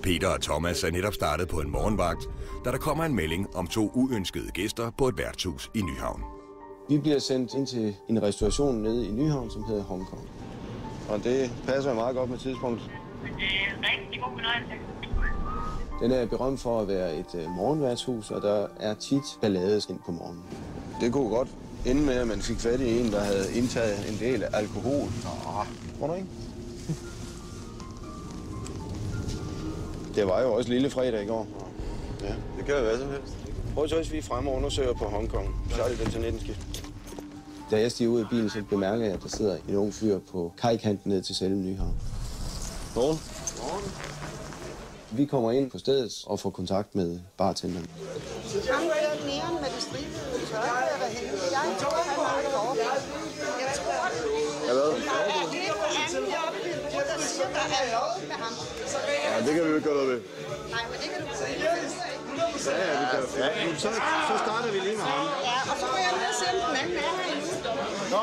Peter og Thomas er netop startet på en morgenvagt, da der kommer en melding om 2 uønskede gæster på et værtshus i Nyhavn. Vi bliver sendt ind til en restauration nede i Nyhavn, som hedder Hong Kong. Og det passer meget godt med tidspunktet. Rigtig god fornøjelse. Den er berømt for at være et morgenværtshus, og der er tit ballade ind på morgenen. Det kunne godt ende med, at man fik fat i en, der havde indtaget en del alkohol. Tror du ikke? Det var jo også lille fredag i går. Ja, det kan jo være som helst. Prøv så, hvis vi fremme og undersøger på Hongkong. Så er det den til 19-skift. Da jeg stiger ud af bilen, så bemærker jeg, at der sidder en ung fyr på kajkanten ned til selve Nyhavn. Morgen. Vi kommer ind på stedet og får kontakt med bartenderen. Ham der næren med det stribede tørre, eller henne. Jeg tror, han har det over. Jeg tror det. Ja, hvad? Det er på anden oppe, der siger, der er noget med ham. Ja, det kan vi jo ikke gøre noget ved. Nej, men det kan du sige. Ja, vi kan. Ja, så starter vi lige med ham. Ja, og så går jeg ned og ser, om den anden er her endnu. Nå,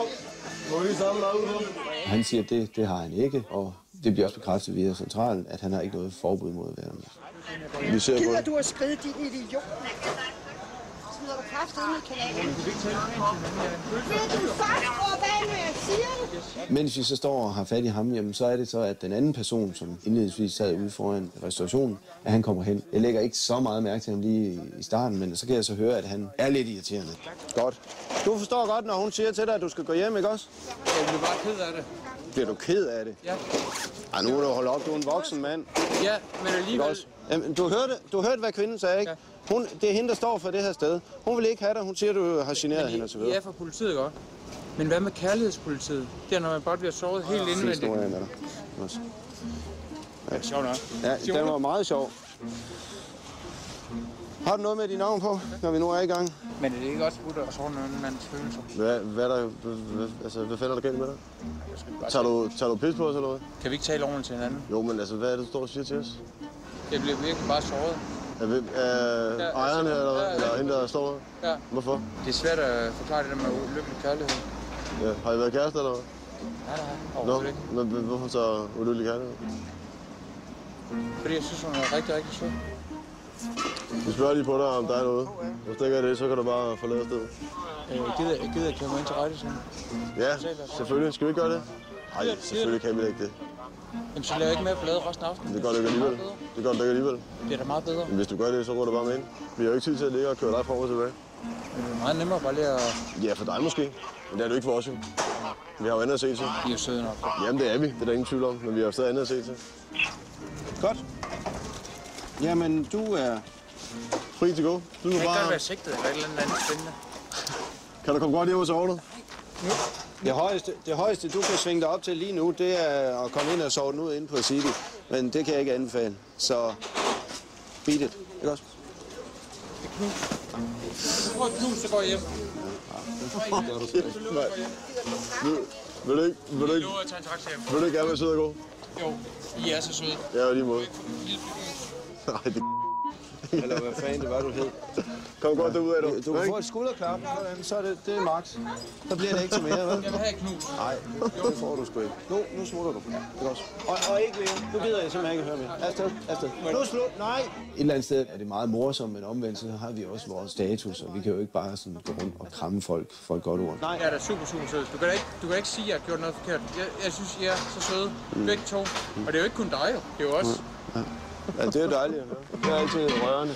må vi lige samle dig ud på? Han siger, at det har han ikke, og det bliver også bekræftet via centralen, at han har ikke noget forbud mod at være med. Vi ser Gider du at skride, din idiot? Smider du kraftedeme i kanalen? Vil du først råbe af, når jeg siger det? Mens vi så står og har fat i ham, jamen, så er det så, at den anden person, som indledningsvis sad ude foran restaurationen, at han kommer hen. Jeg lægger ikke så meget mærke til ham lige i starten, men så kan jeg så høre, at han er lidt irriterende. Godt. Du forstår godt, når hun siger til dig, at du skal gå hjem, ikke også? Jeg bliver bare ked af det. Bliver du ked af det? Ja. Ej, nu må du holde op. Du er en voksen mand. Ja, men alligevel... Jamen, du hørte, hvad kvinden sagde, ikke? Ja. Det er hende, der står for det her sted. Hun vil ikke have dig. Hun siger, du har generet hende og så videre. Ja, for politiet godt. Men hvad med kærlighedspolitiet? Det er, når man bare bliver såret helt indvendigt. Ja, sjov nok. Ja, den var meget sjov. Har du noget med dit navn på, når vi nu er i gang? Men er det ikke også forbudt at såre en mands følelser? Hvad fanden er der galt med dig? Tager du pis på os eller hvad? Kan vi ikke tale ordentligt til hinanden? Jo, men altså, hvad er det, du står og siger til os? Jeg bliver virkelig bare såret. Ejeren her, eller hvad? Eller hende, der står her? Ja. Hvorfor? Det er svært at forklare det der med ulykkelig kærlighed. Ja. Har I været kærester, eller hvad? Nej, overhovedet ikke. Men hvorfor så ulykkelig kærlighed? Fordi jeg synes, hun er rigtig, rigtig sød. Vi spørger lige på dig, om der er noget. Hvis det ikke er det, så kan du bare forlade stedet. Gider jeg komme ind til rette sådan? Ja, selvfølgelig. Skal vi ikke gøre det? Nej, selvfølgelig kan vi ikke det. Jamen, så laver jeg ikke mere ballade resten af aftenen. Det gør du ikke alligevel. Det gør du ikke alligevel. Det er da meget bedre. Men hvis du gør det, så går du bare med ind. Vi har jo ikke tid til at ligge og køre dig frem og tilbage. Men det er meget nemmere bare lige at... Ja, for dig måske. Men det er du ikke for os jo. Vi har jo andet at se til. De er jo søde nok. Jamen, det er vi. Det er der ingen tvivl om. Men vi har jo stadig andet at se til. Godt. Jamen, du er fri til gå. Du kan bare... godt være sigtet eller et eller andet spændende. Kan du komme godt hjem og sove dig? Det højeste, du kan svinge dig op til lige nu, det er at komme ind og sove den ud inde på City. Men det kan jeg ikke anbefale. Så beat it. Ikke også? Det er knus. Prøv at knus, så går jeg hjem. Vil du ikke gerne være sød og god? Jo, I er så søde. Ja, lige måde. Nej, det eller hvad fanden det var, du hed. Kom godt derud af dig. Du kan få et skulderklap, så er det max. Så bliver det ikke til mere, vel? Jeg vil have et knus. Nej, det får du sgu ikke. Nu smutter du. Ikke også? Og ikke mere. Nu gider jeg simpelthen ikke høre mere. Afsted. Nu slut. Nej. Et eller andet sted er det meget morsomt, men omvendt så har vi også vores status, og vi kan jo ikke bare sådan gå rundt og kramme folk for et godt ord. Nej, jeg er da super sød. Du kan ikke sige, at jeg har gjort noget forkert. Jeg synes, I er så søde. Begge to. Og det er jo ikke kun dig, jo. Det er jo også... Ja, det er dejligt at høre. Det er altid rørende.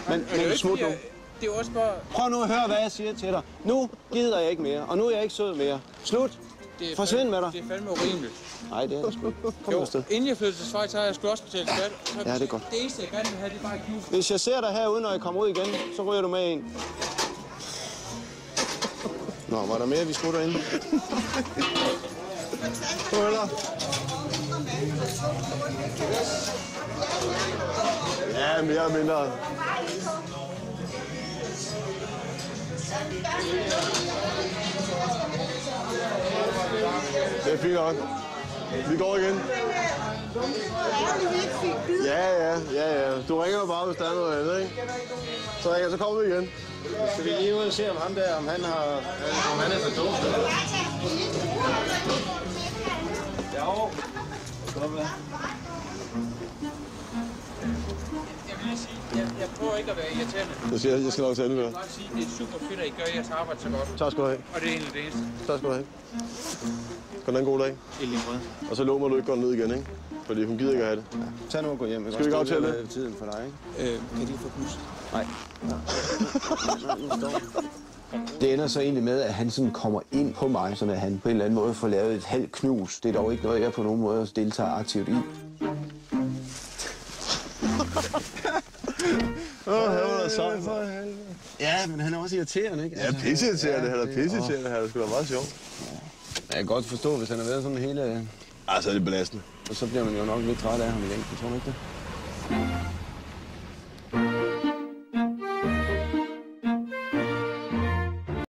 Men smut nu. Det er jo også bare... Prøv nu at høre, hvad jeg siger til dig. Nu gider jeg ikke mere, og nu er jeg ikke sød mere. Slut. Forsvind med dig. Det er fandme urimeligt. Nej, det er det sgu. Kom afsted. Inden jeg flyttede til Schweiz, har jeg sgu også betalt skat. Ja, det er godt. Det eneste, jeg gerne vil have, det er bare et knus. Hvis jeg ser dig herude, når jeg kommer ud igen, så ryger du med en. Nå, var der mere, vi smutter ind? Ja, mere og mindre. Det er fint nok. Vi går igen. Ja. Du ringer bare, hvis der er noget andet, ikke? Så kommer vi igen. Skal vi lige ud og se, om han der, om han er for dum? Ja, ikke at være irriterende. Jeg skal nok tage det med. Jeg vil bare sige, det er super fedt, at I gør jeres arbejde så godt. Tak skal du have. Og det er egentlig det eneste. Tak skal du have. Kan du have en god dag? I lige måde. Og så lover du ikke går ned igen, ikke? Fordi hun gider ikke at have det. Ja. Tag nu og gå hjem. Skal vi ikke aftale det? Tiden for dig, ikke? Kan de få pus? Nej. Det ender så egentlig med, at han sådan kommer ind på mig, så at han på en eller anden måde får lavet et halvt knus. Det er dog ikke noget, jeg på nogen måde deltager aktivt i. Ja, men han er også irriterende, ikke? Ja, pisseirriterende. Han er pisseirriterende. Han er sgu da meget sjovt. Jeg kan godt forstå, hvis han har været sådan hele... Altså, det er belastende. Og så bliver man jo nok lidt træt af ham i længden, tror du ikke det?